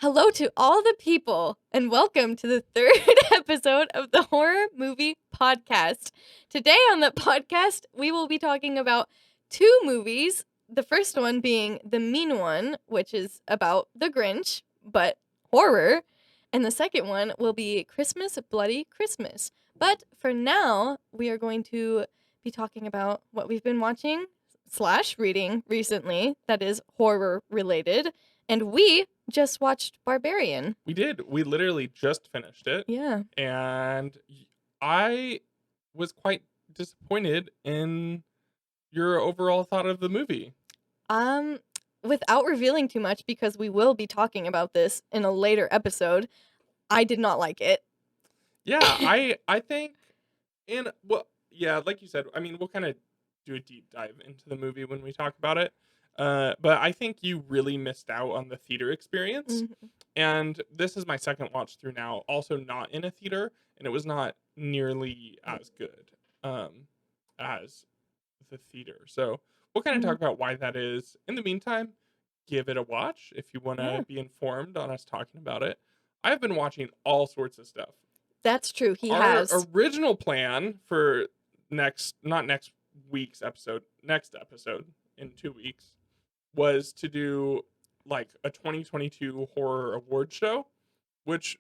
Hello to all the people, and welcome to the third episode of the Horror Movie Podcast. Today on the podcast, we will be talking about two movies. The first one being The Mean One, which is about the Grinch, but horror. And the second one will be Christmas, Bloody Christmas. But for now, we are going to be talking about what we've been watching / reading recently that is horror related. And we just watched Barbarian. We did. We literally just finished it. Yeah. And I was quite disappointed in your overall thought of the movie. Without revealing too much, because we will be talking about this in a later episode, I did not like it. Yeah, I think like you said, I mean, we'll kind of do a deep dive into the movie when we talk about it. But I think you really missed out on the theater experience. Mm-hmm. And this is my second watch through now, also not in a theater, and it was not nearly as good as the theater. So we'll kind of talk about why that is. In the meantime, give it a watch if you want to be informed on us talking about it. I've been watching all sorts of stuff. That's true. Our original plan for next episode in 2 weeks was to do like a 2022 horror award show, which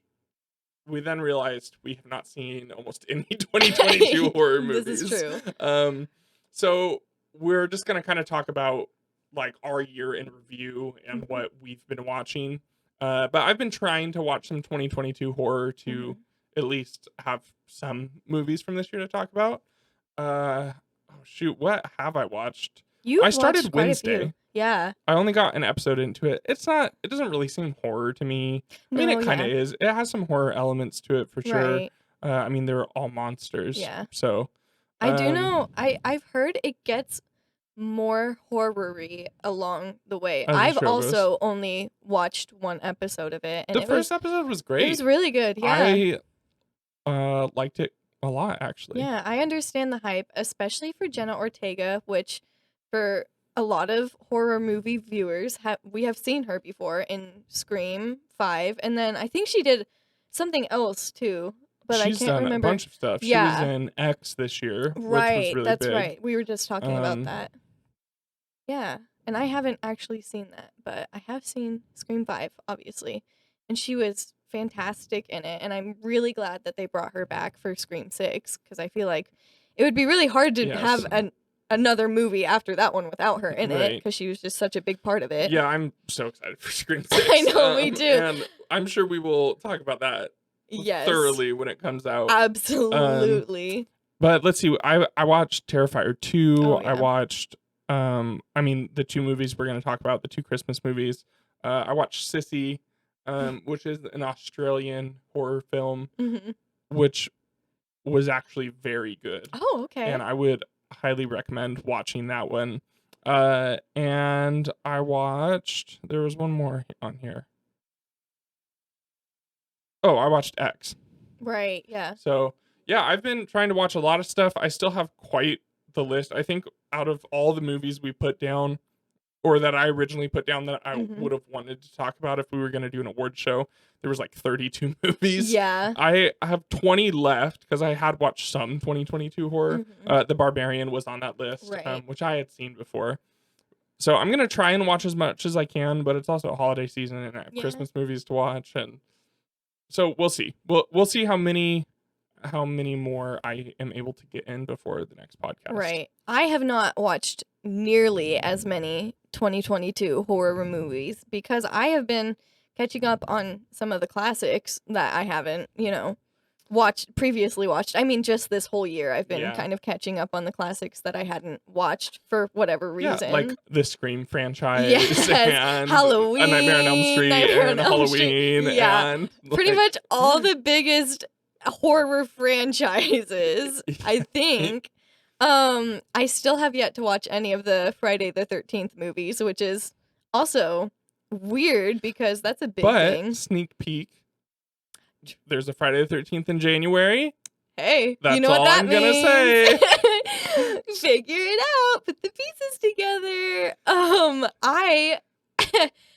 we then realized we have not seen almost any 2022 horror movies. This is true. So we're just going to kind of talk about like our year in review and what we've been watching. But I've been trying to watch some 2022 horror to at least have some movies from this year to talk about. What have I watched? I started Wednesday. Yeah. I only got an episode into it. It doesn't really seem horror to me. I mean, it kind of is. It has some horror elements to it for sure. Right. I mean, they're all monsters. Yeah. So I do know. I've heard it gets more horror-y along the way. I've also only watched one episode of it, and the first episode was great. It was really good. Yeah. I liked it a lot, actually. Yeah, I understand the hype, especially for Jenna Ortega, which for a lot of horror movie viewers, we have seen her before in Scream 5, and then I think she did something else too, but I can't remember. She's done a bunch of stuff. Yeah. She was in X this year, right, which was really that's big. right. We were just talking about that. Yeah, and I haven't actually seen that, but I have seen Scream 5, obviously, and she was fantastic in it, and I'm really glad that they brought her back for Scream 6, because I feel like it would be really hard to have another movie after that one without her in it, because she was just such a big part of it. Yeah, I'm so excited for Scream 6. I know, we do. And I'm sure we will talk about that thoroughly when it comes out. Absolutely. But let's see, I watched Terrifier 2. Oh, yeah. I watched, the two movies we're going to talk about, the two Christmas movies. I watched Sissy, which is an Australian horror film, which was actually very good. Oh, okay. And I would highly recommend watching that one. And I watched, there was one more on here. Oh, I watched X. Right, yeah. So, yeah, I've been trying to watch a lot of stuff. I still have quite the list. I think out of all the movies we put down, or that I originally put down that I would have wanted to talk about if we were going to do an award show, there was like 32 movies. Yeah. I have 20 left because I had watched some 2022 horror. The Barbarian was on that list, which I had seen before. So I'm going to try and watch as much as I can, but it's also a holiday season and I have Christmas movies to watch. And so we'll see. We'll see how many more I am able to get in before the next podcast. Right. I have not watched nearly as many 2022 horror movies because I have been catching up on some of the classics that I haven't, previously watched. I mean, just this whole year I've been kind of catching up on the classics that I hadn't watched for whatever reason. Yeah, like the Scream franchise, and Halloween, A Nightmare on Elm Street, and Halloween, and pretty much all the biggest horror franchises, I think. I still have yet to watch any of the Friday the 13th movies, which is also weird because that's a big thing. But sneak peek, there's a Friday the 13th in January. Hey, that's you know all what that I'm means. Gonna say. Figure it out. Put the pieces together.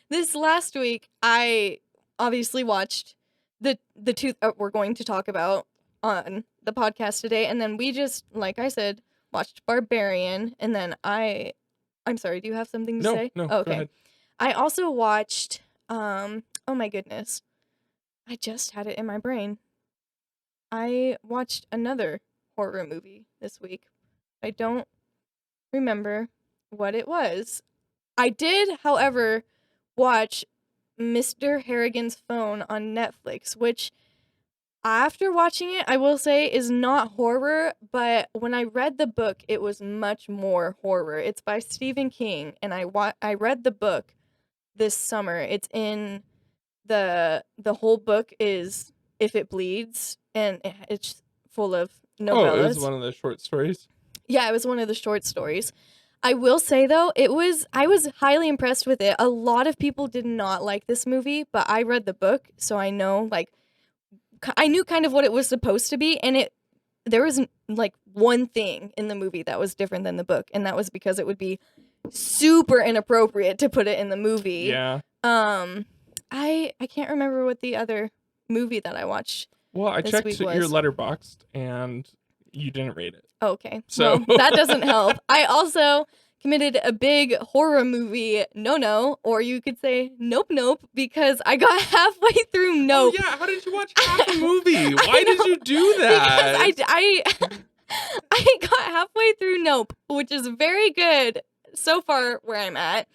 This last week, I obviously watched the two we're going to talk about on the podcast today, and then we just, like I said, watched Barbarian, and then I'm sorry, do you have something to say? No, oh, okay. Go ahead. I also watched oh my goodness. I just had it in my brain. I watched another horror movie this week. I don't remember what it was. I did, however, watch Mr. Harrigan's Phone on Netflix, which after watching it, I will say is not horror, but when I read the book, it was much more horror. It's by Stephen King, and I read the book this summer. It's in the whole book is If It Bleeds, and it's full of novellas. Oh, it was one of the short stories? Yeah, it was one of the short stories. I will say, though, I was highly impressed with it. A lot of people did not like this movie, but I read the book, so I know, like, I knew kind of what it was supposed to be, and there was, like, one thing in the movie that was different than the book, and that was because it would be super inappropriate to put it in the movie. Yeah. I can't remember what the other movie that I watched. Well, I checked your Letterboxd, and you didn't rate it. Okay. So well, that doesn't help. I also committed a big horror movie no, or you could say nope, because I got halfway through Nope. Oh, yeah. How did you watch half a movie? Why did you do that? Because I got halfway through Nope, which is very good so far where I'm at.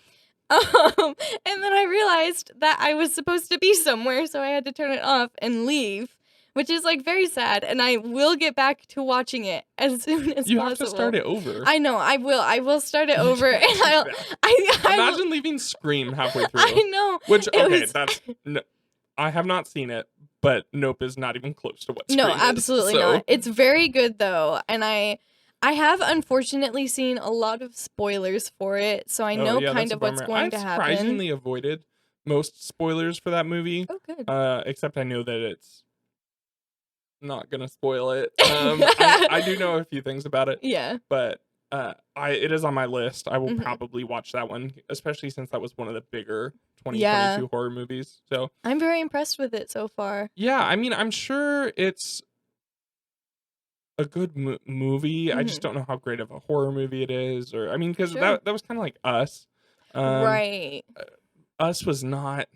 And then I realized that I was supposed to be somewhere, so I had to turn it off and leave, which is, like, very sad, and I will get back to watching it as soon as you possible. have to start it over. I know, I will start it over, and Imagine leaving Scream halfway through. I know. Which, okay, that's... No, I have not seen it, but Nope is not even close to what Scream No, absolutely is, so. not. It's very good, though, and I have unfortunately seen a lot of spoilers for it, so I know kind of what's going to happen. I've surprisingly avoided most spoilers for that movie. Oh, good. Except I know that it's not gonna spoil it. I do know a few things about it. Yeah. But it is on my list. I will probably watch that one, especially since that was one of the bigger 2022 horror movies. So I'm very impressed with it so far. Yeah, I mean, I'm sure it's a good movie. I just don't know how great of a horror movie it is, or I mean, because that was kind of like Us. Right. Us was not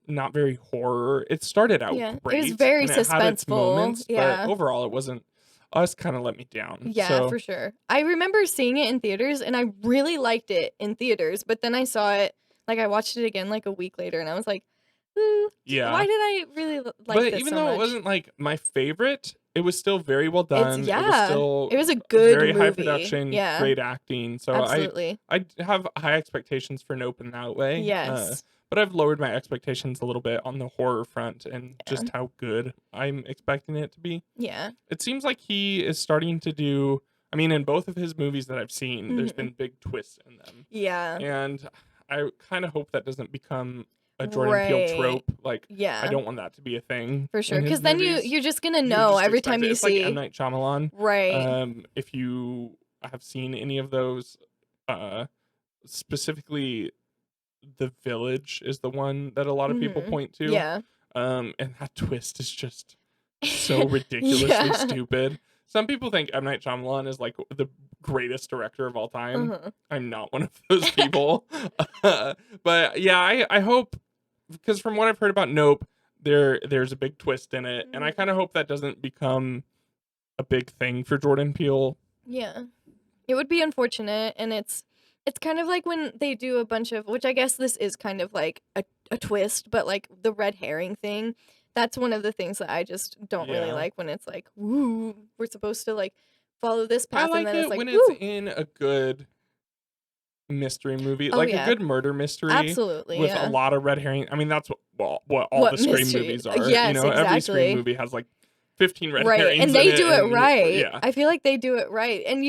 very horror. It started out great. It was very and suspenseful. It had its moments, but overall, it wasn't. Us kind of let me down. Yeah, for sure. I remember seeing it in theaters, and I really liked it in theaters. But then I saw it, like, I watched it again like a week later, and I was like, yeah. Why did I really like but this even so though much? It wasn't like my favorite, it was still very well done. It was a good very movie. high production, great acting. So absolutely. I have high expectations for Nope in that way. Yes. But I've lowered my expectations a little bit on the horror front and just how good I'm expecting it to be. Yeah. It seems like he is starting to do, I mean, in both of his movies that I've seen, there's been big twists in them. Yeah. And I kind of hope that doesn't become a Jordan Peele trope. Like, I don't want that to be a thing. For sure. Because then you're just going to know every time you see. It's like M. Night Shyamalan. Right. If you have seen any of those, specifically The Village is the one that a lot of people point to. Yeah. And that twist is just so ridiculously stupid. Some people think M. Night Shyamalan is like the greatest director of all time. I'm not one of those people. But yeah, I hope, because from what I've heard about Nope, there's a big twist in it, and I kind of hope that doesn't become a big thing for Jordan Peele. Yeah. It would be unfortunate, and it's kind of like when they do a bunch of, which I guess this is kind of like a twist, but like the red herring thing. That's one of the things that I just don't really like, when it's like, woo, we're supposed to like follow this path. I like and then it it's like, when woo. it's in a good mystery movie, like a good murder mystery. Absolutely, with a lot of red herring. I mean, that's what all the Scream movies are. Yes, every Scream movie has like 15 red herrings. And they do it right. Yeah. I feel like they do it right. And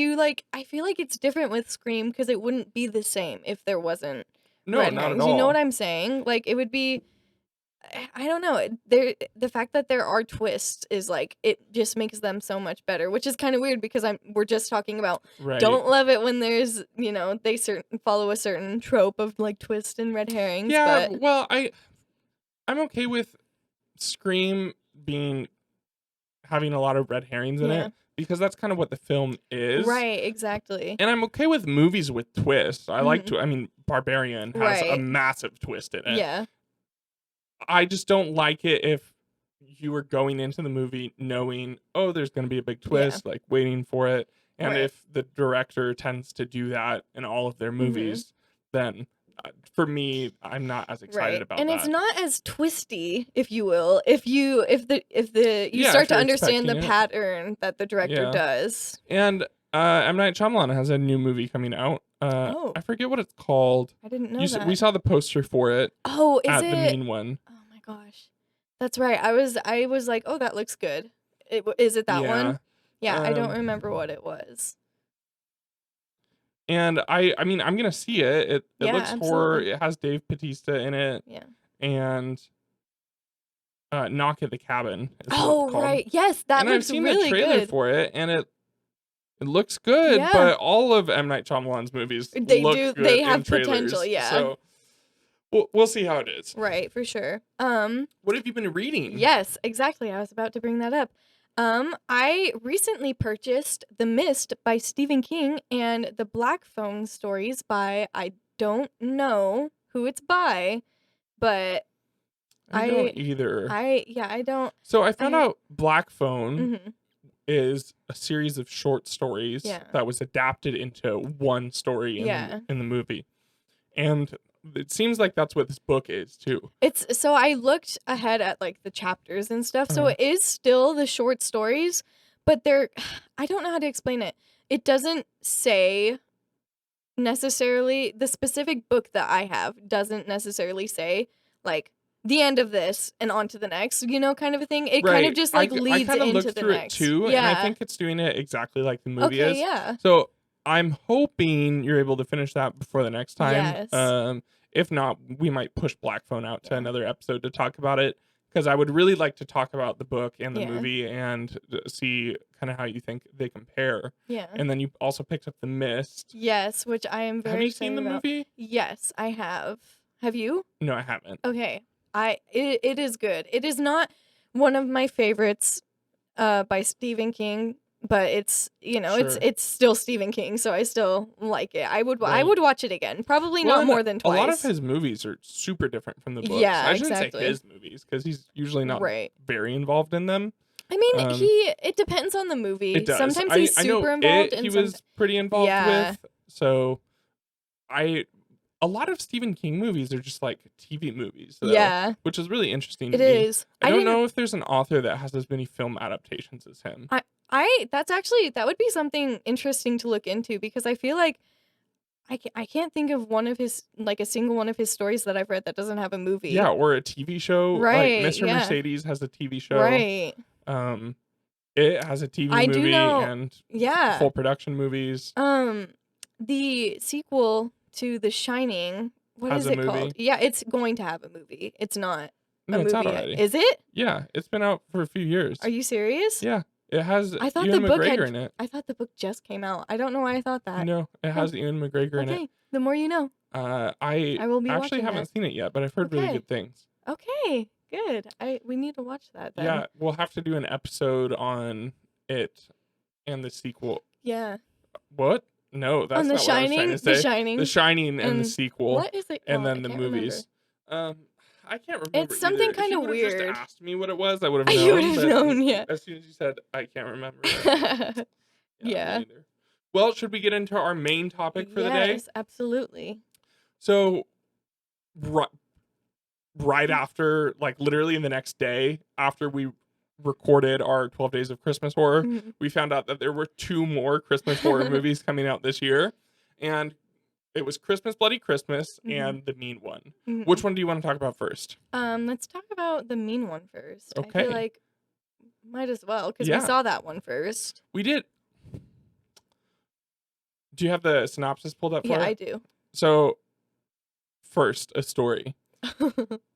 I feel like it's different with Scream because it wouldn't be the same if there wasn't red not herrings. at all. You know what I'm saying? Like, it would be, I don't know. The fact that there are twists is like, it just makes them so much better, which is kind of weird because we're just talking about don't love it when there's, they follow a certain trope of like twist and red herrings. Yeah, but well, I'm okay with Scream having a lot of red herrings in it, because that's kind of what the film is. Right, exactly. And I'm okay with movies with twists. I like to. I mean, Barbarian has a massive twist in it. Yeah. I just don't like it if you were going into the movie knowing, oh, there's going to be a big twist, like waiting for it. And if the director tends to do that in all of their movies, then for me, I'm not as excited about and that. And it's not as twisty, if you will, if you start to understand the pattern that the director does. And M. Night Shyamalan has a new movie coming out. I forget what it's called. I didn't know that. We saw the poster for it. Oh, is at it? The Mean One. Oh my gosh, that's right. I was like, oh, that looks good. Is it that one? Yeah, I don't remember what it was. And I mean, I'm gonna see it. It looks horror. It has Dave Bautista in it. Yeah. And Knock at the Cabin. Oh, right. Yes, that looks really good. And I've seen the trailer for it, and it looks good. Yeah. But all of M. Night Shyamalan's movies look good. They have potential. Yeah. So we'll see how it is. Right, for sure. What have you been reading? Yes, exactly. I was about to bring that up. I recently purchased The Mist by Stephen King and the Black Phone stories by, I don't know who it's by, but I don't either. I don't. So I found out Black Phone is a series of short stories that was adapted into one story in the movie. And it seems like that's what this book is too. So I looked ahead at like the chapters and stuff. So it is still the short stories, but I don't know how to explain it. It doesn't say necessarily, the specific book that I have doesn't necessarily say like the end of this and on to the next, kind of a thing. It kind of just like leads into the next. Too, and I think it's doing it exactly like the movie is. Yeah. So I'm hoping you're able to finish that before the next time. Yes. If not, we might push Black Phone out to another episode to talk about it, because I would really like to talk about the book and the movie and see kind of how you think they compare. Yeah. And then you also picked up The Mist. Yes, which I am very excited about. Have you seen the movie? Yes, I have. Have you? No, I haven't. Okay. It is good. It is not one of my favorites by Stephen King, but it's it's still Stephen King, so I still like it. I would watch it again, probably not more than twice. A lot of his movies are super different from the books. Yeah, I shouldn't say his movies, because he's usually not very involved in them. I mean, it depends on the movie. It does. Sometimes he's super involved. He was pretty involved with. So a lot of Stephen King movies are just like TV movies. Though, which is really interesting. It is. I don't know if there's an author that has as many film adaptations as him. That would be something interesting to look into, because I feel like I can't think of one of his, like a single one of his stories that I've read that doesn't have a movie. Yeah, or a TV show. Right. Like Mr. Mercedes has a TV show. Right. It has a TV movie and full production movies. The sequel to The Shining, what is it called? Yeah, it's going to have a movie. It's not. No, it's out already. Is it? Yeah, it's been out for a few years. Are you serious? Yeah, it has Ewan McGregor in it. I thought the book just came out. I don't know why I thought that. No, it has Ewan McGregor in it. Okay, the more you know. I will be actually haven't seen it yet, but I've heard really good things. Okay, good. We need to watch that then. Yeah, we'll have to do an episode on it and the sequel. Yeah. What? No, that's not what I was trying to say. The Shining and the sequel. What is it called? And then the movies. I can't remember. It's something kind of weird. If you just asked me what it was, I would have known. You would have known, yeah. As soon as you said, I can't remember. Yeah. Well, should we get into our main topic for the day? Yes, absolutely. So, right after, like literally in the next day after we recorded our 12 Days of Christmas Horror, we found out that there were 2 more Christmas horror movies coming out this year. And it was Christmas Bloody Christmas and The Mean One. Which one do you want to talk about first? Let's talk about The Mean One first. Okay. I feel like might as well, because we saw that one first. We did. Do you have the synopsis pulled up for it? Yeah, I do. So, first, a story.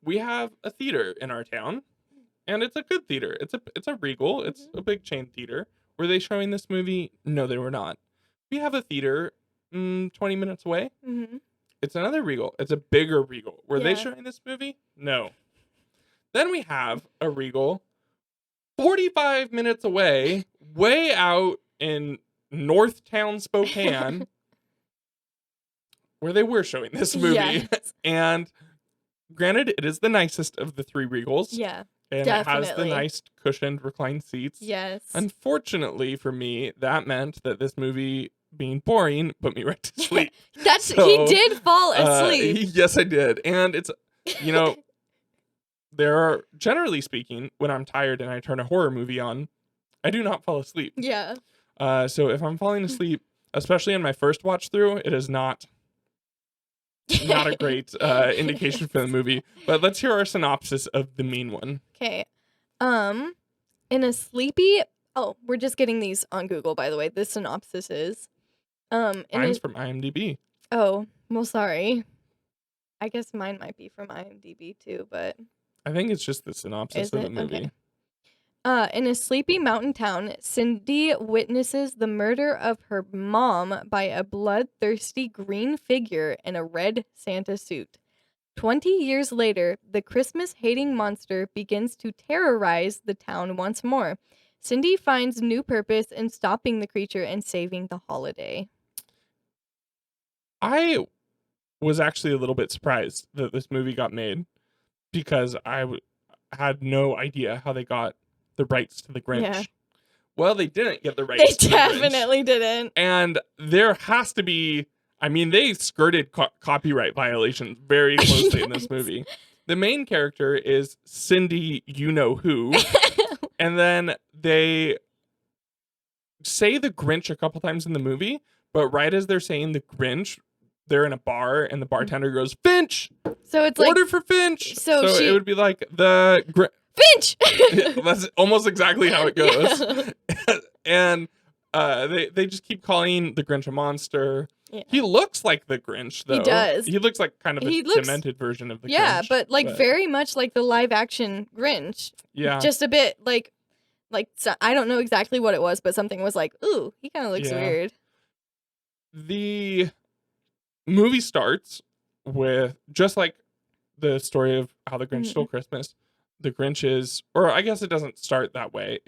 We have a theater in our town, and it's a good theater. It's a Regal. It's a big chain theater. Were they showing this movie? No, they were not. We have a theater 20 minutes away. It's another Regal. It's a bigger Regal. Were they showing this movie? No. Then we have a Regal 45 minutes away, way out in Northtown Spokane, where they were showing this movie. Yes. And granted, it is the nicest of the 3 Regals. Yeah. And Definitely. it has the nice cushioned reclined seats. Yes. Unfortunately for me, that meant that this movie being boring put me right to sleep. He did fall asleep. Yes, I did. And it's, there are, generally speaking, when I'm tired and I turn a horror movie on, I do not fall asleep. Yeah. So if I'm falling asleep, especially in my first watch through, it is not a great indication for the movie. But let's hear our synopsis of the mean one. Okay. In a sleepy... Oh, we're just getting these on Google, by the way. The synopsis is... Mine's from IMDb. Oh, well, sorry. I guess mine might be from IMDb, too, but... I think it's just the synopsis of the movie. Okay. In a sleepy mountain town, Cindy witnesses the murder of her mom by a bloodthirsty green figure in a red Santa suit. 20 years later, the Christmas-hating monster begins to terrorize the town once more. Cindy finds new purpose in stopping the creature and saving the holiday. I was actually a little bit surprised that this movie got made because I had no idea how they got the rights to the Grinch. Yeah. Well, they didn't get the rights to the Grinch. They definitely didn't. And there has to be... I mean, they skirted copyright violations very closely in this movie. The main character is Cindy you-know-who. And then they say the Grinch a couple times in the movie, but right as they're saying the Grinch, they're in a bar and the bartender goes, Finch! So it's Order for Finch! So it would be like the... Finch! That's almost exactly how it goes. Yeah. And they just keep calling the Grinch a monster. Yeah. He looks like the Grinch, though. He does. He looks like kind of a demented version of the Grinch. Yeah, but very much like the live-action Grinch. Yeah. Just a bit like so, I don't know exactly what it was, but something was like, ooh, he kind of looks weird. The movie starts with, just like the story of how the Grinch stole Christmas, the Grinch is, or I guess it doesn't start that way.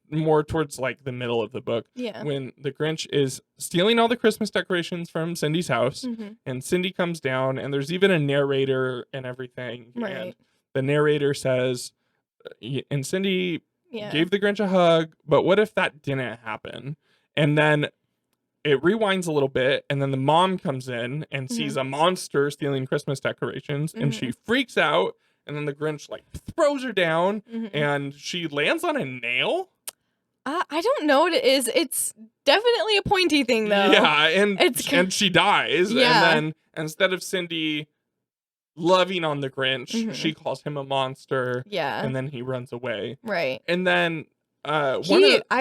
More towards like the middle of the book, when the Grinch is stealing all the Christmas decorations from Cindy's house, and Cindy comes down, and there's even a narrator and everything, and the narrator says, and Cindy gave the Grinch a hug, but what if that didn't happen? And then it rewinds a little bit, and then the mom comes in and sees a monster stealing Christmas decorations, and she freaks out, and then the Grinch like throws her down, and she lands on a nail. I don't know what it is. It's definitely a pointy thing, though. Yeah, and she dies. Yeah. And then instead of Cindy loving on the Grinch, she calls him a monster. Yeah. And then he runs away. Right. And then I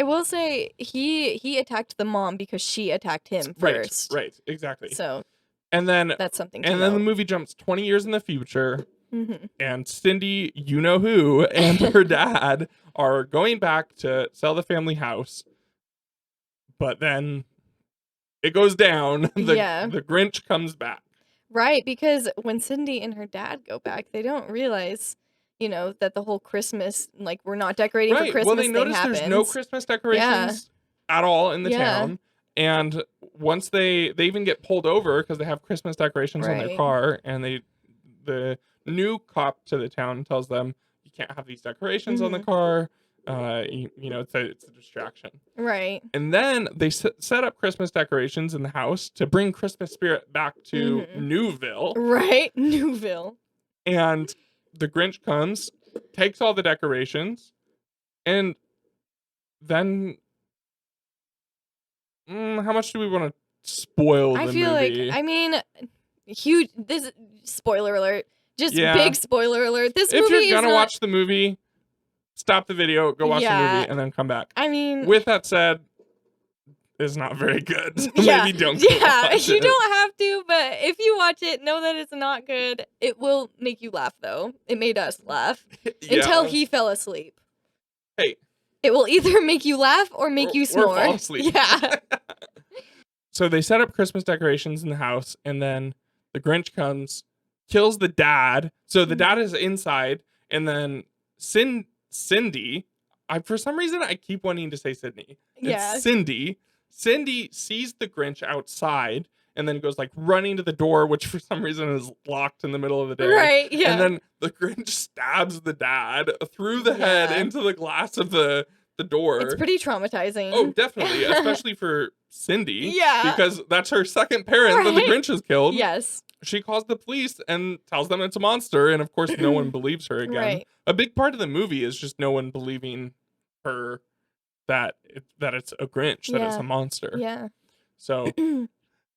will say he attacked the mom because she attacked him first. Right, exactly. So and then that's something. And then the movie jumps 20 years in the future. And Cindy, you-know-who, and her dad are going back to sell the family house. But then it goes down. The Grinch comes back. Right, because when Cindy and her dad go back, they don't realize, that the whole Christmas, like, we're not decorating for Christmas. Well, they notice there's no Christmas decorations at all in the town. And once they even get pulled over because they have Christmas decorations on their car, and the new cop to the town tells them you can't have these decorations on the car. It's a distraction. Right. And then they set up Christmas decorations in the house to bring Christmas spirit back to Newville. Right, Newville. And the Grinch comes, takes all the decorations, and then how much do we want to spoil the movie? I feel like, huge. This spoiler alert. Just big spoiler alert. This movie is if you're gonna watch the movie, stop the video, go watch the movie, and then come back. With that said, it's not very good. So maybe don't watch it. You don't have to, but if you watch it, know that it's not good. It will make you laugh, though. It made us laugh until he fell asleep. Hey. It will either make you laugh or make you snore. Or fall asleep. Yeah. So they set up Christmas decorations in the house, and then the Grinch comes, kills the dad. So the dad is inside, And then Cindy, for some reason I keep wanting to say Sydney. Yeah. It's Cindy. Cindy sees the Grinch outside and then goes like running to the door, which for some reason is locked in the middle of the day. Right, yeah. And then the Grinch stabs the dad through the head into the glass of the door. It's pretty traumatizing. Oh, definitely. Especially for Cindy. Yeah. Because that's her second parent that the Grinch has killed. Yes. She calls the police and tells them it's a monster. And of course, no one believes her again. Right. A big part of the movie is just no one believing her that it's a Grinch, that it's a monster. Yeah. So,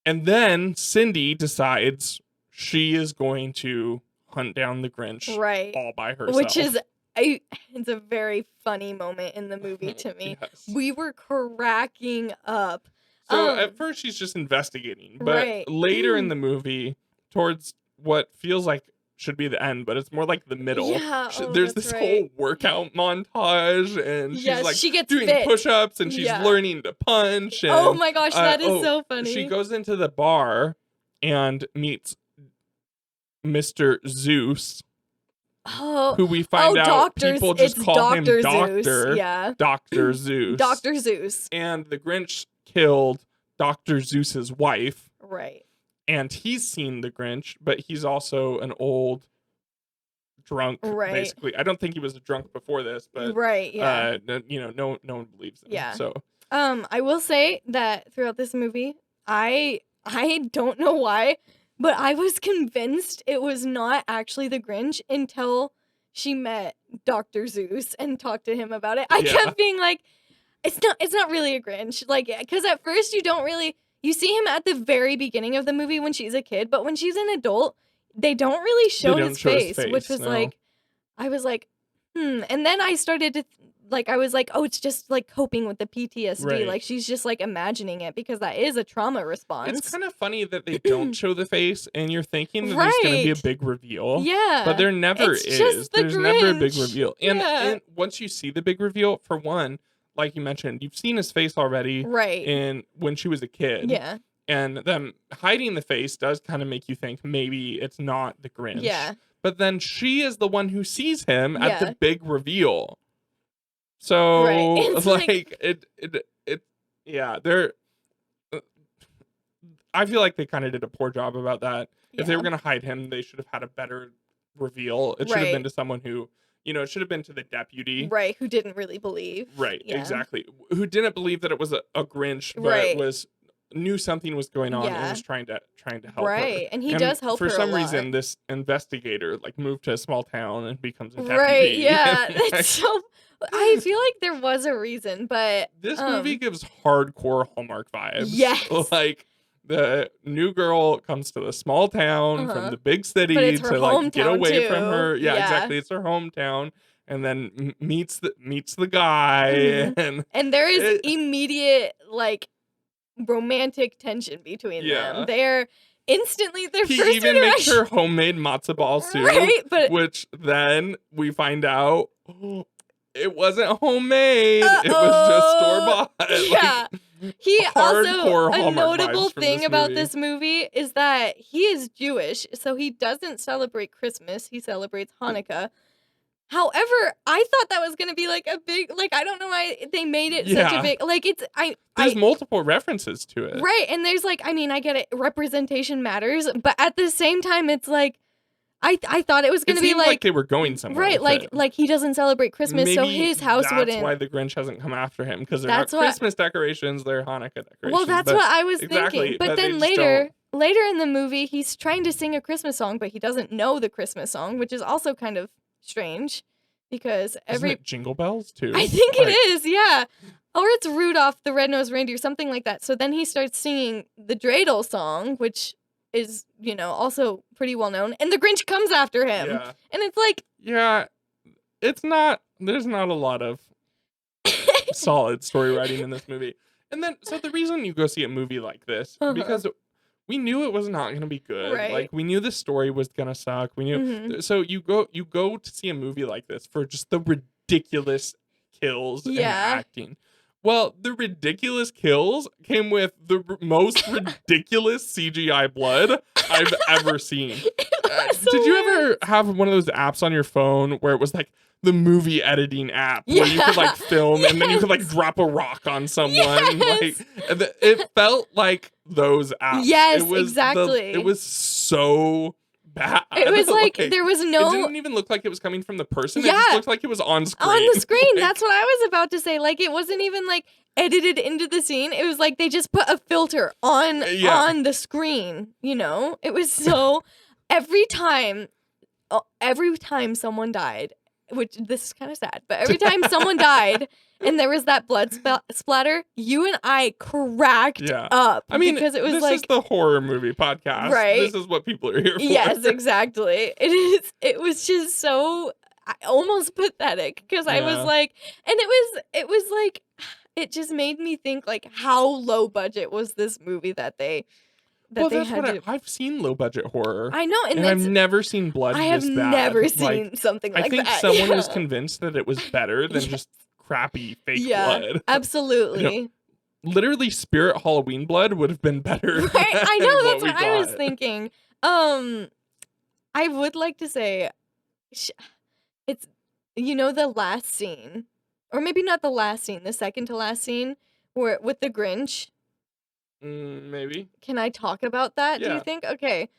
and then Cindy decides she is going to hunt down the Grinch all by herself. Which is it's a very funny moment in the movie to me. Yes. We were cracking up. So at first she's just investigating, but later in the movie, towards what feels like should be the end, but it's more like the middle. Yeah, There's this whole workout montage, and she's like she gets doing fit. push-ups, and she's learning to punch. And, oh my gosh, that is so funny. She goes into the bar and meets Mr. Zeus. Who we find out people just call him Doctor. Zeus. Yeah. Dr. Zeus. Dr. Zeus. And the Grinch killed Dr. Zeus's wife. Right. And he's seen the Grinch, but he's also an old drunk, basically. I don't think he was a drunk before this, but no one believes him. Yeah. So I will say that throughout this movie, I don't know why, but I was convinced it was not actually the Grinch until she met Dr. Zeus and talked to him about it. I kept being like, it's not really a Grinch. Like, because at first you see him at the very beginning of the movie when she's a kid, but when she's an adult, they don't really show his face, which was like, I was like, And then I started to, I was like, oh, it's just like coping with the PTSD. Right. Like she's just like imagining it because that is a trauma response. It's kind of funny that they don't show the face and you're thinking that there's going to be a big reveal. Yeah. But there never is. There's never a big reveal. And once you see the big reveal, for one, like you mentioned, you've seen his face already. Right. When she was a kid. Yeah. And them hiding the face does kind of make you think maybe it's not the Grinch. Yeah. But then she is the one who sees him at the big reveal. So they're I feel like they kind of did a poor job about that. Yeah. If they were going to hide him, they should have had a better reveal. It should have been to someone who, it should have been to the deputy. Right, who didn't really believe. Right, exactly. Who didn't believe that it was a Grinch, but knew something was going on and was trying to help her. Right, and he does help her for some a lot. reason, this investigator moved to a small town and becomes a deputy. Right, yeah. That's so... I feel like there was a reason, but... This movie gives hardcore Hallmark vibes. Yes. The new girl comes to the small town from the big city to get away from her. Yeah, exactly. It's her hometown. And then meets the guy. And there is immediate, romantic tension between them. They're instantly their he first even makes her homemade matzo ball soup, which then we find out it wasn't homemade. It was just store-bought. Yeah. He also, a Hallmark notable thing about movie. this movie is that he is Jewish, so he doesn't celebrate Christmas. He celebrates Hanukkah. However, I thought that was going to be a big, I don't know why they made it such a big, there's multiple references to it. Right, and there's I get it, representation matters, but at the same time, it's I thought it was going to be like they were going somewhere. Right, like he doesn't celebrate Christmas, so his house wouldn't. That's why the Grinch hasn't come after him, because they're not Christmas decorations, they're Hanukkah decorations. Well, that's what I was thinking. But then later in the movie, he's trying to sing a Christmas song, but he doesn't know the Christmas song, which is also kind of strange, because Isn't it Jingle Bells too? I think it is, yeah. Or it's Rudolph the Red-Nosed Reindeer, something like that. So then he starts singing the dreidel song, which is, also pretty well known, and the Grinch comes after him. Yeah. And it's there's not a lot of solid story writing in this movie. And then, so the reason you go see a movie like this, because we knew it was not going to be good. Right. We knew the story was going to suck. We knew. So you go to see a movie like this for just the ridiculous kills and acting. Well, the ridiculous kills came with the most ridiculous CGI blood I've ever seen. Did you ever have one of those apps on your phone where it was like the movie editing app where you could like film and then you could like drop a rock on someone? Like it felt like those apps. Yes, exactly. It was so bad. It was like there was no. It didn't even look like it was coming from the person. Yeah. It just looked like it was on screen. On the screen. That's what I was about to say. Like it wasn't even like edited into the scene. It was like they just put a filter on the screen. You know, it was so every time someone died, which this is kind of sad, but every time someone died and there was that blood splatter, you and I cracked up. I mean, because it was this like is the horror movie podcast, right? This is what people are here for. Yes, exactly. It was just so almost pathetic because I was like, and it was like, it just made me think like how low budget was this movie that they. I've seen low budget horror. I know, and I've never seen blood. I have this bad. never seen something like that. I think someone was convinced that it was better than just crappy fake blood. Absolutely. You know, literally, Spirit Halloween blood would have been better. Right? I know, that's what I was thinking. I would like to say, it's the last scene, or maybe not the last scene, the second to last scene, where with the Grinch. Maybe. Can I talk about that, Yeah. do you think? Okay.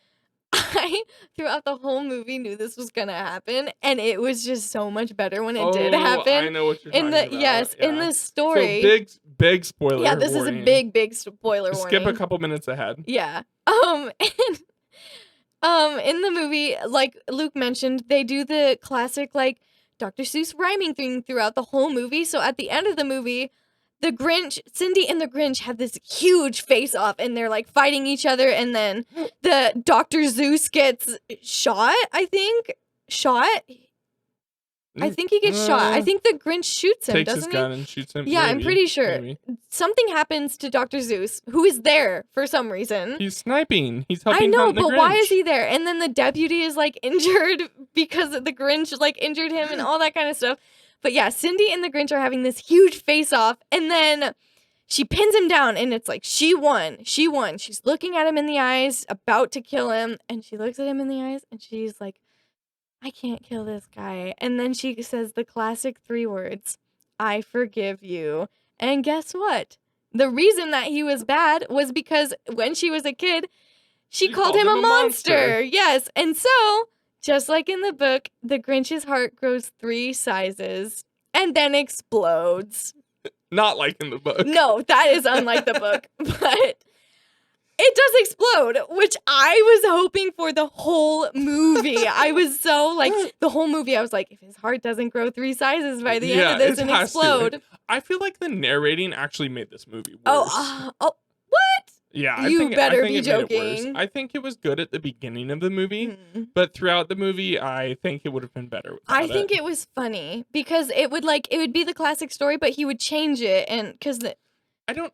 I, throughout the whole movie, knew this was going to happen, and it was just so much better when it did happen. I know what you're talking about. Yes, in the story. So big spoiler warning. Yeah, this is a big spoiler warning. Skip a couple minutes ahead. Yeah. In the movie, like Luke mentioned, they do the classic, like, Dr. Seuss rhyming thing throughout the whole movie, so at the end of the movie, the Grinch, Cindy and the Grinch have this huge face-off, and they're, like, fighting each other, and then the Dr. Zeus gets shot, I think? I think he gets shot. I think the Grinch shoots him, takes doesn't his gun and shoots him. Yeah, maybe, I'm pretty sure. Maybe. Something happens to Dr. Zeus, who is there for some reason. He's sniping. He's helping I know, hunt the but Grinch. why is he there? And then the deputy is, like, injured because the Grinch, like, injured him and all that kind of stuff. But yeah, Cindy and the Grinch are having this huge face-off, and then she pins him down, and it's like, she won. She's looking at him in the eyes, about to kill him, and she looks at him in the eyes, and she's like, I can't kill this guy. And then she says the classic 3 words, I forgive you. And guess what? The reason that he was bad was because when she was a kid, she called him a monster. Yes, and so, just like in the book, the Grinch's heart grows 3 sizes and then explodes. Not like in the book. No, that is unlike the book. But it does explode, which I was hoping for the whole movie. I was so, like, the whole movie, I was like, if his heart doesn't grow 3 sizes by the end of this and explode. I feel like the narrating actually made this movie worse. Oh, what? Yeah, You better be joking. I think it was good at the beginning of the movie, but throughout the movie, I think it would have been better without I think it was funny because it would be the classic story, but he would change it, and because I don't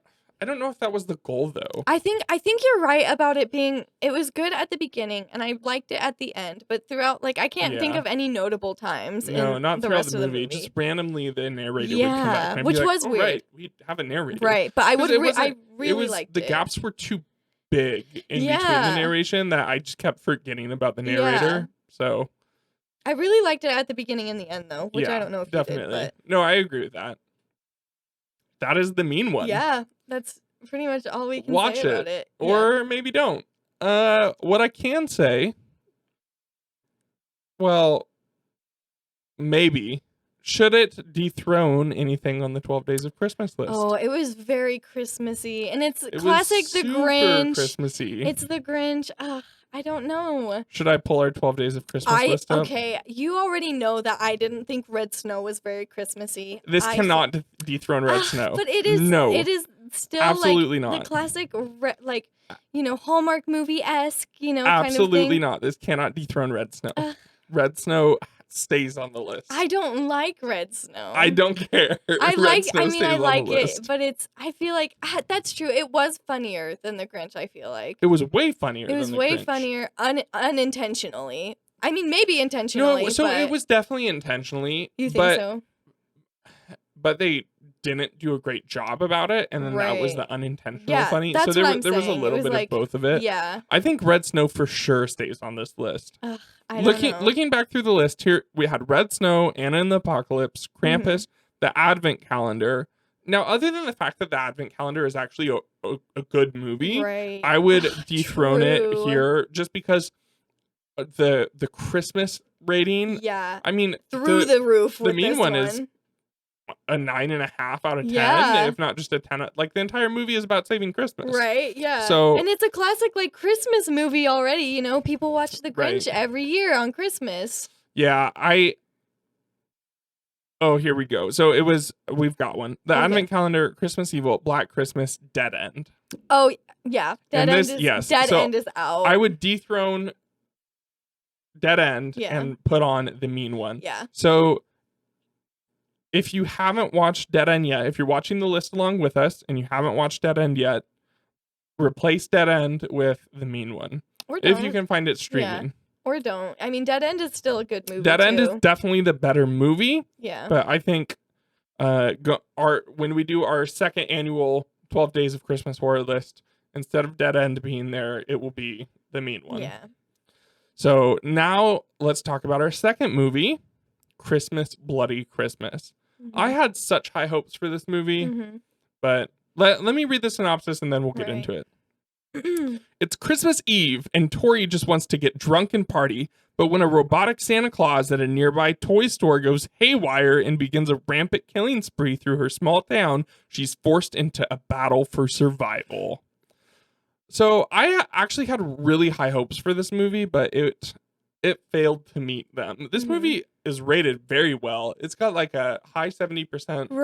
know if that was the goal though. I think you're right about it was good at the beginning, and I liked it at the end, but throughout, like, I can't think of any notable times. No, in not the throughout rest the of movie. Just randomly, the narrator would come back, and which be like, was weird. Right, we have a narrator, right? But I really liked it. The gaps were too big in between the narration that I just kept forgetting about the narrator. So I really liked it at the beginning and the end, though, which I don't know if definitely. you did. But... No, I agree with that. That is the mean one. Yeah, that's pretty much all we can say about it. Or maybe don't. What I can say, well, maybe, should it dethrone anything on the 12 Days of Christmas list? Oh, it was very Christmassy. And it's classic The Grinch. Christmassy. It's The Grinch. I don't know. Should I pull our 12 Days of Christmas list up? Okay, you already know that I didn't think Red Snow was very Christmassy. This cannot dethrone Red Snow. But it is. No. It is still absolutely like not. The classic, like, Hallmark movie-esque, absolutely kind of thing. not. This cannot dethrone Red Snow. Red Snow stays on the list. I don't like Red Snow. I don't care. I like it, but I feel like that's true. It was funnier than The Grinch, I feel like. It was way funnier than The Grinch. It was way funnier unintentionally. I mean, maybe intentionally. No, so it was definitely intentionally. You think so? But they didn't do a great job about it, and then that was the unintentional funny. That's so there, what I'm there was a saying. little It was bit of both of it. Yeah. I think Red Snow for sure stays on this list. Ugh, I don't know. Looking back through the list here, we had Red Snow, Anna and the Apocalypse, Krampus, the Advent Calendar. Now, other than the fact that the Advent Calendar is actually a good movie, I would dethrone it here just because the Christmas rating. Yeah. I mean, through the roof. The mean one is a 9.5 out of 10, if not just a 10. Like the entire movie is about saving Christmas. Right. Yeah. So, and it's a classic like Christmas movie already. You know, people watch The Grinch every year on Christmas. Yeah. Oh, here we go. So we've got one. The Advent Calendar, Christmas Evil, Black Christmas, Dead End. Oh, yeah. Dead End is out. I would dethrone Dead End and put on the mean one. Yeah. So if you haven't watched Dead End yet, if you're watching the list along with us and you haven't watched Dead End yet, replace Dead End with the mean one. Or don't. If you can find it streaming. Yeah. Or don't. I mean, Dead End is still a good movie. Dead End is definitely the better movie. Yeah. But I think when we do our second annual 12 Days of Christmas horror list, instead of Dead End being there, it will be the mean one. Yeah. So now let's talk about our second movie, Christmas Bloody Christmas. I had such high hopes for this movie, but let me read the synopsis and then we'll get into it. It's Christmas Eve, and Tori just wants to get drunk and party, but when a robotic Santa Claus at a nearby toy store goes haywire and begins a rampant killing spree through her small town, she's forced into a battle for survival. So I actually had really high hopes for this movie, but it failed to meet them. This movie is rated very well. It's got like a high 70% on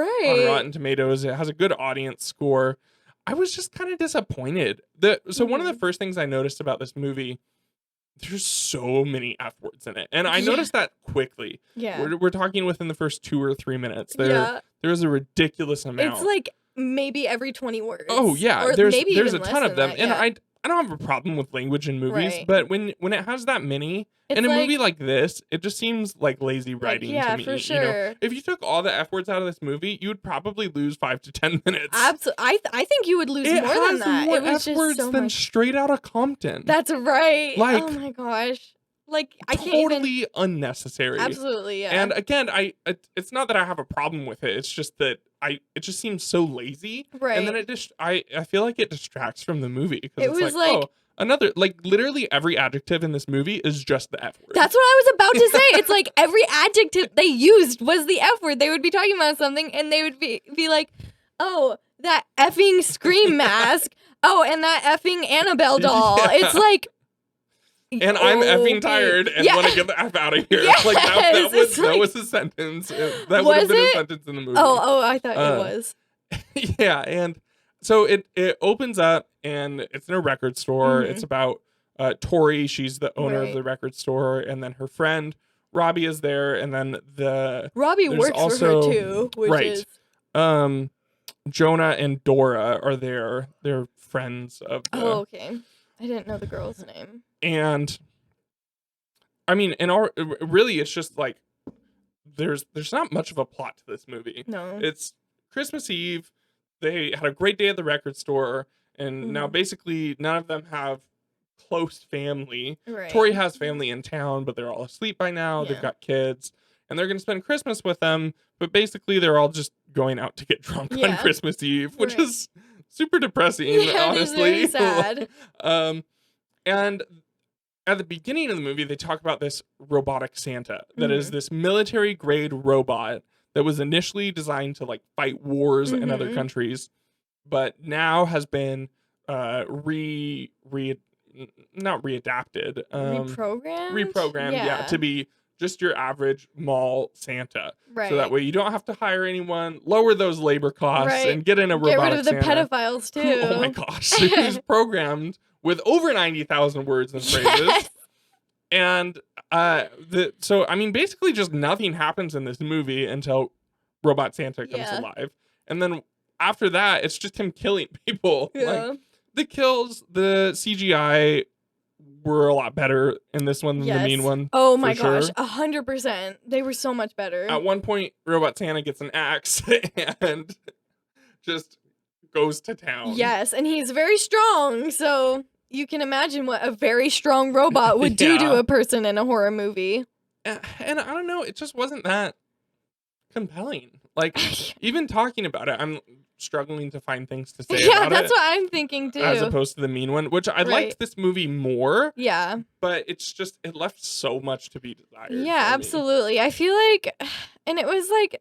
Rotten Tomatoes. It has a good audience score. I was just kind of disappointed. So one of the first things I noticed about this movie, there's so many F words in it. And I noticed that quickly. Yeah. We're talking within the first 2 or 3 minutes. There's a ridiculous amount. It's like maybe every 20 words. Oh, yeah. Or There's a less ton of them. that, And I don't have a problem with language in movies, but when it has that many, in a movie like this, it just seems like lazy writing to me. For sure. You know? If you took all the F words out of this movie, you would probably lose 5 to 10 minutes. Absolutely. I think you would lose more than that. More it was F words so than much. Straight Outta Compton. That's right. Like, oh my gosh. Like, I can't totally unnecessary. Absolutely, yeah. And again, it's not that I have a problem with it. It's just that it just seems so lazy. Right. And then I feel like it distracts from the movie because it was like oh, another, like, literally every adjective in this movie is just the F word. That's what I was about to say. It's like every adjective they used was the F word. They would be talking about something and they would be like, oh, that effing Scream mask. Oh, and that effing Annabelle doll. It's like, and I'm effing tired and want to get the F out of here. Yes, like that was a sentence. That would have been a sentence in the movie. Oh, I thought it was. Yeah, and so it opens up and it's in a record store. It's about Tori. She's the owner of the record store, and then her friend Robbie is there, and then Robbie works for her too, which is Jonah and Dora are there. They're friends of the... Oh, okay. I didn't know the girl's name. And I mean, really, it's just like there's not much of a plot to this movie. No. It's Christmas Eve. They had a great day at the record store, and now basically none of them have close family. Right. Tori has family in town, but they're all asleep by now. They've got kids, and they're going to spend Christmas with them, but basically they're all just going out to get drunk on Christmas Eve, which is super depressing, honestly. It is very sad. And at the beginning of the movie, they talk about this robotic Santa that is this military-grade robot that was initially designed to like fight wars in other countries, but now has been readapted, reprogrammed, to be just your average mall Santa. Right. So that way you don't have to hire anyone, lower those labor costs, and get in a robotic Get rid of the Santa. pedophiles too. Oh my gosh. Who's programmed with over 90,000 words and phrases. And so I mean, basically just nothing happens in this movie until Robot Santa comes alive. And then after that, it's just him killing people. Like the kills, the CGI were a lot better in this one than the mean one. Oh my gosh, sure. 100%. They were so much better. At one point, Robot Santa gets an axe and just goes to town. Yes, and he's very strong, so you can imagine what a very strong robot would do to a person in a horror movie. And I don't know, it just wasn't that compelling. Like, even talking about it, I'm struggling to find things to say about it. Yeah, that's what I'm thinking too. As opposed to the mean one, which I liked this movie more. Yeah. But it's just, it left so much to be desired. Yeah, absolutely. I feel like, and it was like,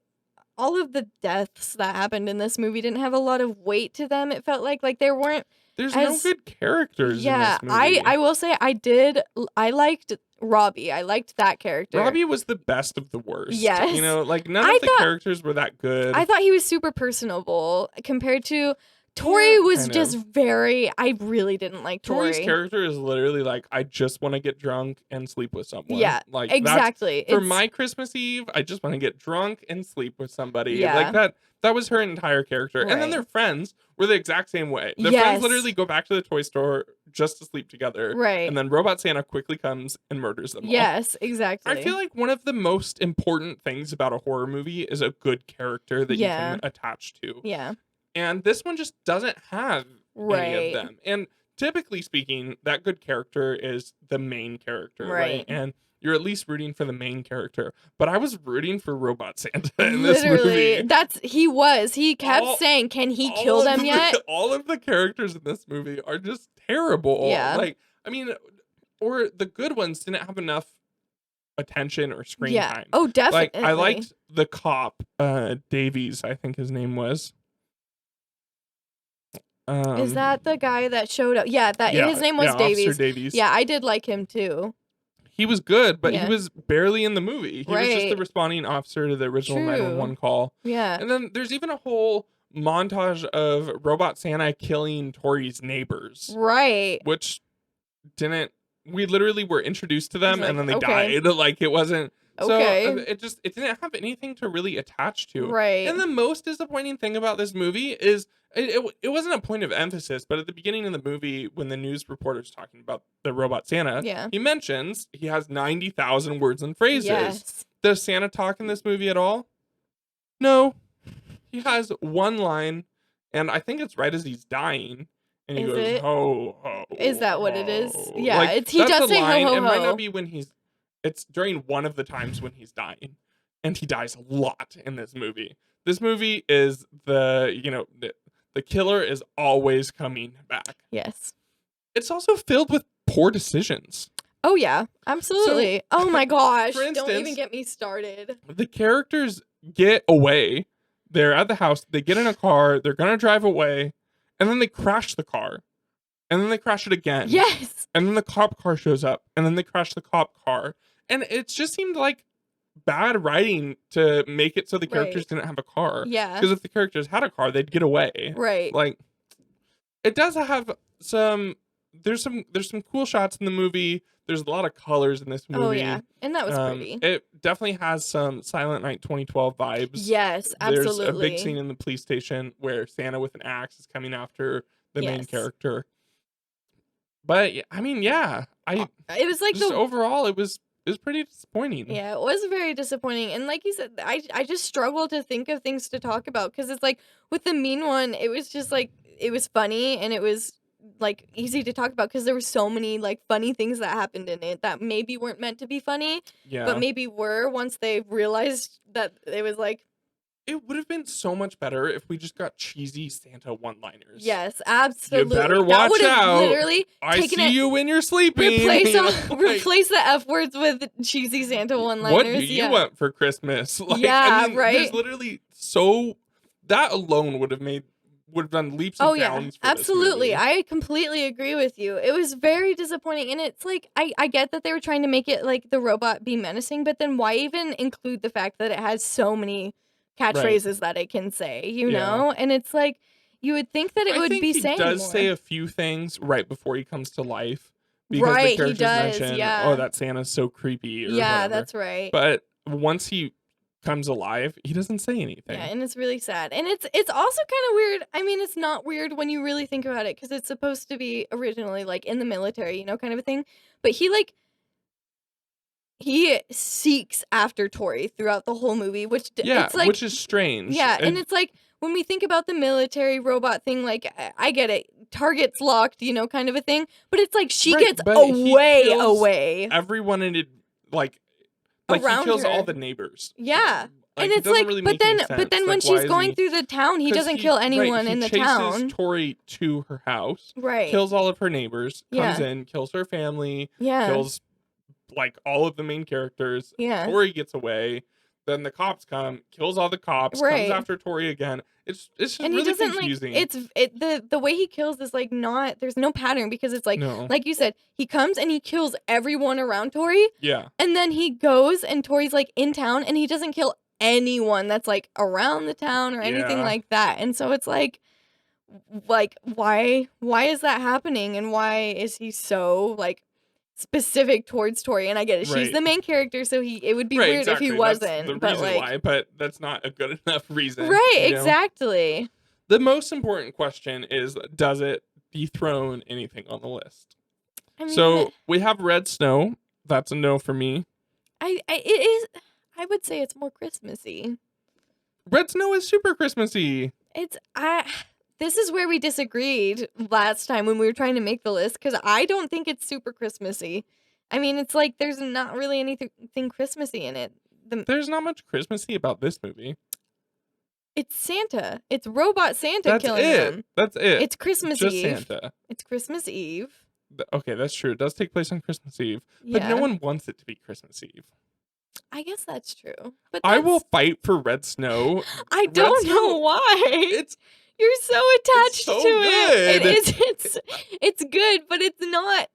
all of the deaths that happened in this movie didn't have a lot of weight to them. It felt like there weren't. There's no good characters in this movie. I will say I liked Robbie. I liked that character. Robbie was the best of the worst. Yes. You know, like none of the characters were that good. I thought he was super personable compared to Tori was just very. I really didn't like Tori. Tori's character is literally like, I just want to get drunk and sleep with someone. Yeah, like exactly. For my Christmas Eve, I just want to get drunk and sleep with somebody. Yeah. Like that. That was her entire character. Right. And then their friends were the exact same way. Their friends literally go back to the toy store just to sleep together. Right. And then Robot Santa quickly comes and murders them all. Yes, exactly. I feel like one of the most important things about a horror movie is a good character that you can attach to. Yeah. And this one just doesn't have any of them. And typically speaking, that good character is the main character. Right. And you're at least rooting for the main character. But I was rooting for Robot Santa in this movie. He kept saying, can he kill them yet? All of the characters in this movie are just terrible. Yeah. Like, I mean, or the good ones didn't have enough attention or screen time. Oh, definitely. Like, I liked the cop, Davies, I think his name was. Is that the guy that showed up? Yeah, his name was Davies. Officer Davies. Yeah, I did like him too. He was good, but he was barely in the movie. He was just the responding officer to the original 911 call. Yeah. And then there's even a whole montage of Robot Santa killing Tori's neighbors. Right. Which we literally were introduced to them and then they died. Like, it wasn't. So it didn't have anything to really attach to. Right. And the most disappointing thing about this movie is it wasn't a point of emphasis, but at the beginning of the movie, when the news reporter's talking about the Robot Santa, he mentions he has 90,000 words and phrases. Yes. Does Santa talk in this movie at all? No. He has one line, and I think it's right as he's dying. And he goes, ho, ho. Is that what it is? Ho. Yeah, like, he does say line. ho, ho, ho. It might not be when it's during one of the times when he's dying. And he dies a lot in this movie. This movie is the killer is always coming back. Yes. It's also filled with poor decisions. Oh, yeah. Absolutely. So, oh, my gosh. For instance, don't even get me started. The characters get away. They're at the house. They get in a car. They're going to drive away. And then they crash the car. And then they crash it again. Yes. And then the cop car shows up. And then they crash the cop car. And it just seemed like bad writing to make it so the characters didn't have a car. Yeah. Because if the characters had a car, they'd get away. Right. Like, it does have there's some cool shots in the movie. There's a lot of colors in this movie. Oh, yeah. And that was pretty. It definitely has some Silent Night 2012 vibes. Yes, absolutely. There's a big scene in the police station where Santa with an axe is coming after the main character. But, I mean, it was like overall, it was pretty disappointing. Yeah, it was very disappointing. And like you said, I just struggle to think of things to talk about because it's like with the mean one, it was just like, it was funny and it was like easy to talk about because there were so many like funny things that happened in it that maybe weren't meant to be funny, but maybe were once they realized that it was like. It would have been so much better if we just got cheesy Santa one-liners. Yes, absolutely. You better watch out. Literally I see you when you're sleeping. Replace the F words with cheesy Santa one-liners. What do you want for Christmas? Like, right. There's literally that alone would have done leaps and bounds. For absolutely. This I completely agree with you. It was very disappointing, and it's like I get that they were trying to make it like the robot be menacing, but then why even include the fact that it has so many catchphrases that it can say, you know? And it's like, you would think that it would be saying more. He does say a few things right before he comes to life. Because the characters mention, oh, that Santa's so creepy. Or whatever. That's right. But once he comes alive, he doesn't say anything. Yeah, and it's really sad. And it's also kind of weird. I mean, it's not weird when you really think about it, because it's supposed to be originally, like, in the military, kind of a thing. But he seeks after Tori throughout the whole movie, which it's like, which is strange. Yeah, and it's like, when we think about the military robot thing, like, I get it. Target's locked, kind of a thing. But it's like, she gets away. Everyone in it, like he kills her. all the neighbors. Yeah. Like, and it's like, really but then when she's going through the town, he doesn't kill anyone in the town. He chases Tori to her house. Right. Kills all of her neighbors. Comes in, kills her family. Yeah. Kills, like, all of the main characters. Yeah. Tori gets away. Then the cops come, kills all the cops, comes after Tori again. It's just and really confusing. The way he kills is like there's no pattern, because it's like like you said, he comes and he kills everyone around Tori. Yeah. And then he goes and Tori's like in town and he doesn't kill anyone that's like around the town or anything like that. And so it's like why is that happening, and why is he so like specific towards Tori? And I get it, she's the main character, so it would be weird if he wasn't. That's the but reason why, but that's not a good enough reason. Right, exactly. The most important question is, does it dethrone anything on the list? I mean, so we have Red Snow. That's a no for me. It is. I would say it's more Christmassy. Red Snow is super Christmassy. This is where we disagreed last time when we were trying to make the list, because I don't think it's super Christmassy. I mean, it's like there's not really anything Christmassy in it. There's not much Christmassy about this movie. It's Santa. It's robot Santa killing them. That's it. It's Christmas Just Eve. Santa. It's Christmas Eve. Okay, that's true. It does take place on Christmas Eve. But no one wants it to be Christmas Eve. I guess that's true. But I will fight for Red Snow. I don't know why. You're so attached to it. It's good, but it's not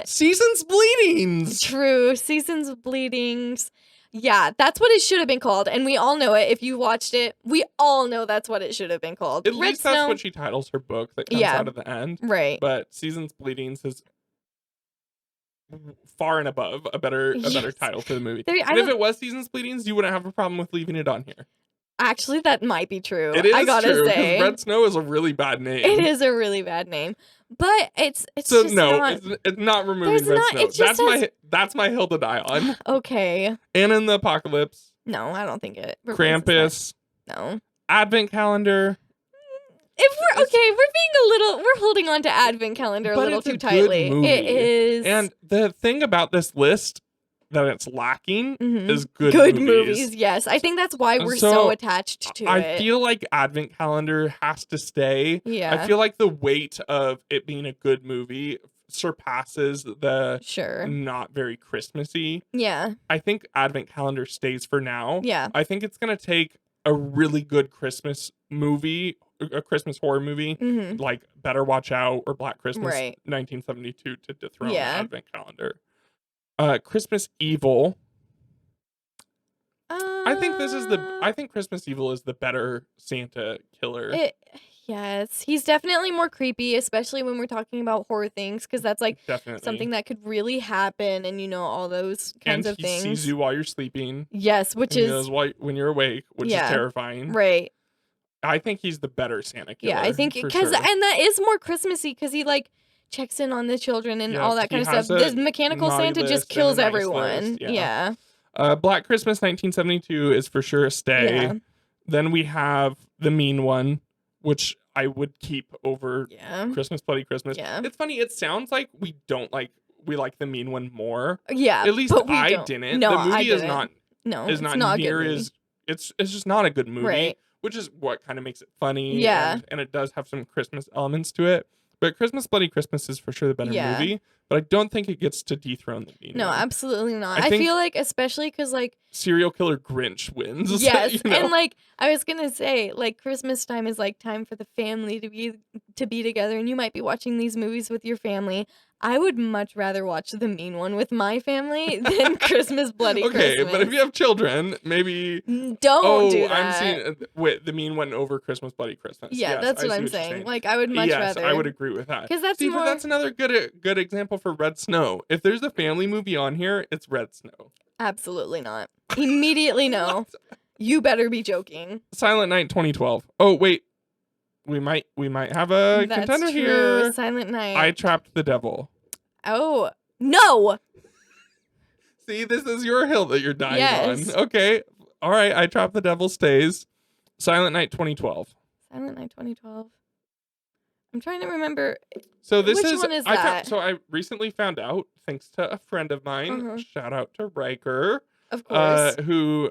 Seasons Bleedings. True. Seasons Bleedings. Yeah, that's what it should have been called, and we all know it. If you watched it, we all know that's what it should have been called. At least that's what she titles her book that comes out of the end. Right. But Seasons Bleedings is far and above a better title for the movie. And if it was Seasons Bleedings, you wouldn't have a problem with leaving it on here. Actually, that might be true. It is I gotta true, say, Red Snow is a really bad name. It is a really bad name, but it's so just no, not, it's not removing Red Snow. That's my hill to die on. Okay. Anna and the Apocalypse. No, I don't think it. Krampus. No. Advent Calendar. We're holding on to Advent Calendar a little too tightly. It is. And the thing about this list that it's lacking is good movies. Yes, I think that's why we're so attached to it. I feel like Advent Calendar has to stay. Yeah. I feel like the weight of it being a good movie surpasses the not very Christmassy. Yeah. I think Advent Calendar stays for now. Yeah. I think it's going to take a really good Christmas movie, a Christmas horror movie, like Better Watch Out or Black Christmas 1972 to dethrone Advent Calendar. Christmas Evil. I think Christmas Evil is the better Santa killer. Yes, he's definitely more creepy, especially when we're talking about horror things, because that's like something that could really happen, and all those kinds of things. And he sees you while you're sleeping. Yes, which is when you're awake, which is terrifying. Right. I think he's the better Santa killer. Yeah, I think because and that is more Christmassy, because he like checks in on the children and all that kind of stuff. This mechanical Santa just kills everyone. Yeah. Black Christmas 1972 is for sure a stay. Yeah. Then we have The Mean One, which I would keep over Christmas Bloody Christmas. Yeah. It's funny. It sounds like we like The Mean One more. Yeah. At least I didn't. No, the movie is not. No, it's not near as. It's just not a good movie. Right. Which is what kind of makes it funny. Yeah. And it does have some Christmas elements to it. But Christmas Bloody Christmas is for sure the better movie. But I don't think it gets to dethrone The Mean One. No, absolutely not. I feel like, especially because, like, serial killer Grinch wins. Yes, and, like, I was going to say, like, Christmas time is, like, time for the family to be together, and you might be watching these movies with your family. I would much rather watch The Mean One with my family than Christmas Bloody Christmas. Okay, but if you have children, maybe... Don't do that. I'm seeing The Mean One over Christmas Bloody Christmas. Yeah, yes, that's what I'm saying. Like, I would much rather. Yes, I would agree with that. Because that's that's another good example for Red Snow. If there's a family movie on here, it's Red Snow. Absolutely not. Immediately no. You better be joking. Silent Night 2012. Oh, wait. We might have a contender here. Silent Night. I Trapped the Devil. Oh, no. See, this is your hill that you're dying on. Yes. Okay. All right. I Trapped the Devil stays. Silent Night 2012. Silent Night 2012. I'm trying to remember. So this Which one is that? I recently found out, thanks to a friend of mine, shout out to Riker, of course, who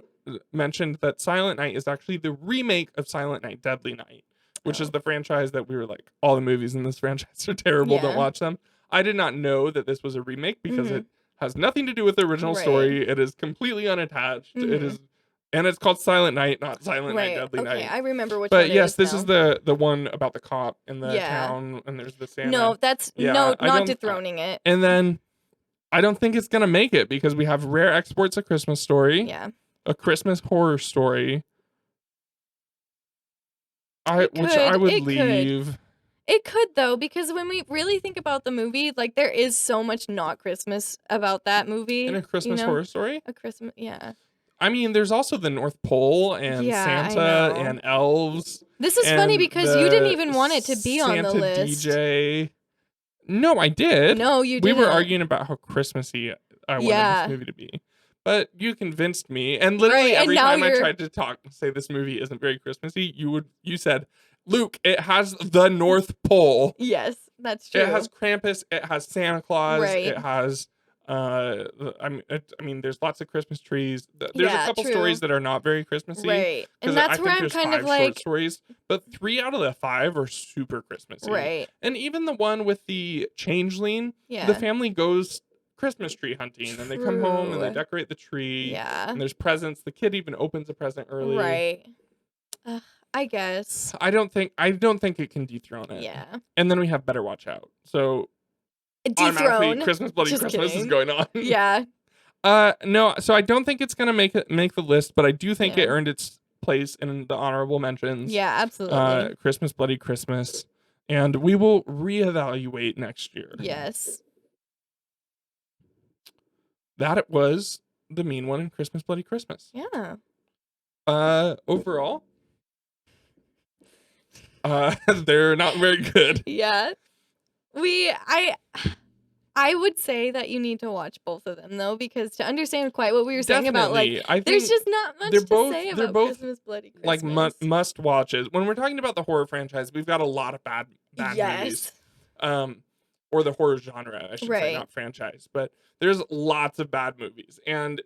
mentioned that Silent Night is actually the remake of Silent Night Deadly Night, which is the franchise that we were like, all the movies in this franchise are terrible, don't watch them. I did not know that this was a remake because it has nothing to do with the original story. It is completely unattached. It is, and it's called Silent Night, not Silent Night Deadly Night. Okay, I remember which one it is. But yes, this now. is the one about the cop in the town, and there's the Santa. No, that's not dethroning it. And then I don't think it's gonna make it because we have Rare Exports: A Christmas Story. Yeah. A Christmas Horror Story. Which I would leave. It could though, because when we really think about the movie, like there is so much not Christmas about that movie. In A Christmas Horror Story? A Christmas, yeah. I mean, there's also the North Pole and Santa and elves. This is funny because you didn't even want it to be on the list. Santa DJ. No, I did. No, you didn't. We were arguing about how Christmassy I wanted this movie to be. But you convinced me. And literally every time I tried to say this movie isn't very Christmassy, you said, Luke, it has the North Pole. Yes, that's true. It has Krampus. It has Santa Claus. Right. It has... I mean, there's lots of Christmas trees. There's a couple stories that are not very Christmassy, right? And that's where I'm kind of like short stories, but 3 out of the 5 are super Christmassy, right? And even the one with the changeling, the family goes Christmas tree hunting, and they come home and they decorate the tree, and there's presents. The kid even opens a present early, right? I guess I don't think it can dethrone it. Yeah, and then we have Better Watch Out. So. Dethrone. Christmas Bloody Just Christmas kidding. is going on. Yeah. No, so I don't think it's gonna make the list, but I do think it earned its place in the honorable mentions. Yeah, absolutely. Christmas Bloody Christmas, and we will reevaluate next year. Yes. That it was the mean one in Christmas Bloody Christmas. Yeah. Overall, they're not very good. Yeah. I would say that you need to watch both of them though, because to understand quite what we were saying about like, there's just not much to say about Christmas Bloody Christmas. Like must watches. When we're talking about the horror franchise, we've got a lot of bad movies. Or the horror genre, I should say, not franchise. But there's lots of bad movies, and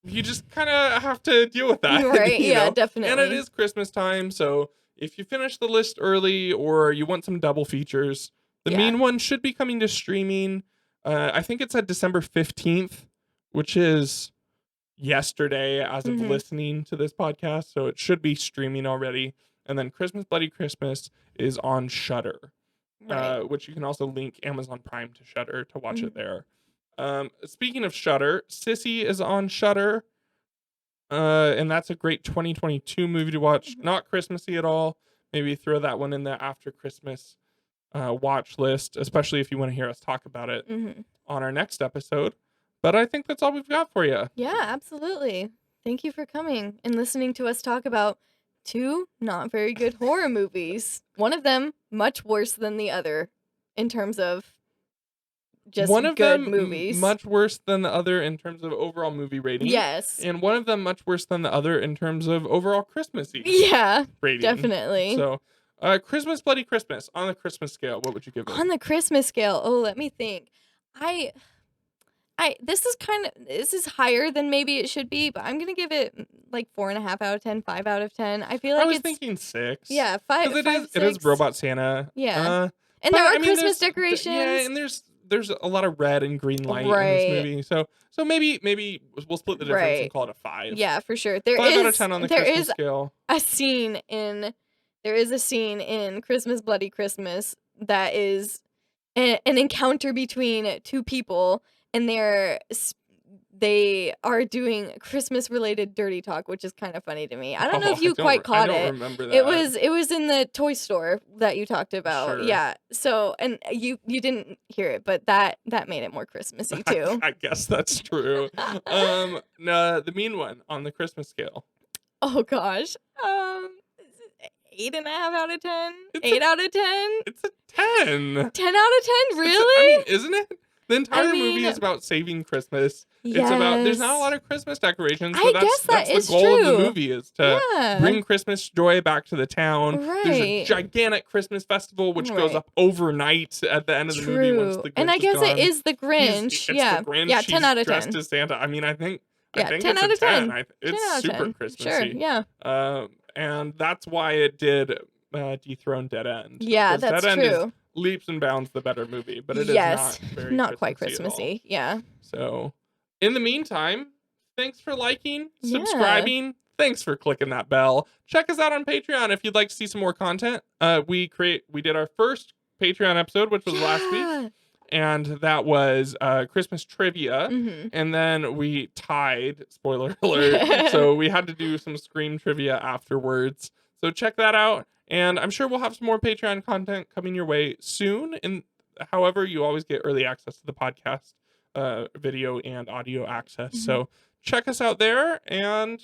you just kind of have to deal with that. Right? Yeah, know? definitely. And it is Christmas time, so if you finish the list early or you want some double features, the mean one should be coming to streaming. I think it's at December 15th, which is yesterday as of listening to this podcast. So it should be streaming already. And then Christmas Bloody Christmas is on Shudder, which you can also link Amazon Prime to Shudder to watch it there. Speaking of Shudder, Sissy is on Shudder. And that's a great 2022 movie to watch. Not Christmassy at all. Maybe throw that one in the after Christmas watch list, especially if you want to hear us talk about it on our next episode. But I think that's all we've got for you. Yeah, absolutely. Thank you for coming and listening to us talk about 2 not very good horror movies. One of them much worse than the other in terms of just one of good them movies. Much worse than the other in terms of overall movie rating. Yes. And one of them much worse than the other in terms of overall Christmassy rating. Definitely. So, Christmas Bloody Christmas, on the Christmas scale, what would you give it? On the Christmas scale, let me think. This is higher than maybe it should be, but I'm gonna give it like 4.5 out of 10, 5 out of 10. I feel like I was thinking 6. Yeah, 5. It is Robot Santa. Yeah, and there are Christmas decorations. Yeah, and there's a lot of red and green light in this movie. So maybe we'll split the difference and call it a 5. Yeah, for sure. 5 out of 10 on the Christmas scale. There is a scene in Christmas Bloody Christmas that is an encounter between 2 people, and they're they are doing Christmas related dirty talk, which is kind of funny to me. I don't know if you quite caught I it. don't remember that. It was in the toy store that you talked about. Sure. Yeah. So, and you didn't hear it, but that made it more Christmassy too. I guess that's true. No, the mean one on the Christmas scale. Oh gosh. 8.5 out of 10. It's 8 out of 10. It's a 10. 10 out of 10. Really? I mean, isn't it? The entire movie is about saving Christmas. Yes. It's about, there's not a lot of Christmas decorations, I but guess that's is the goal true. of the movie, is to bring Christmas joy back to the town. Right. There's a gigantic Christmas festival which goes up overnight at the end of the movie once the Grinch and I guess is gone. it is the Grinch. It's the Grinch. Yeah, 10 out of 10. Dressed as Santa. I mean, I think 10 it's out a of 10. 10. It's 10 super 10. Christmassy. Sure, yeah. And that's why it did dethrone Dead End. Yeah, that's Dead End true. Is leaps and bounds the better movie, but it is not quite Christmassy. Yeah. So, in the meantime, thanks for liking, subscribing. Thanks for clicking that bell. Check us out on Patreon if you'd like to see some more content. We did our first Patreon episode, which was last week, and that was Christmas trivia. And then we tied, spoiler alert, so we had to do some Scream trivia afterwards. So check that out. And I'm sure we'll have some more Patreon content coming your way soon. And however, you always get early access to the podcast, video and audio access. So check us out there, and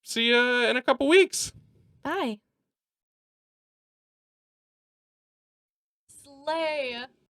see you in a couple weeks. Bye. Slay.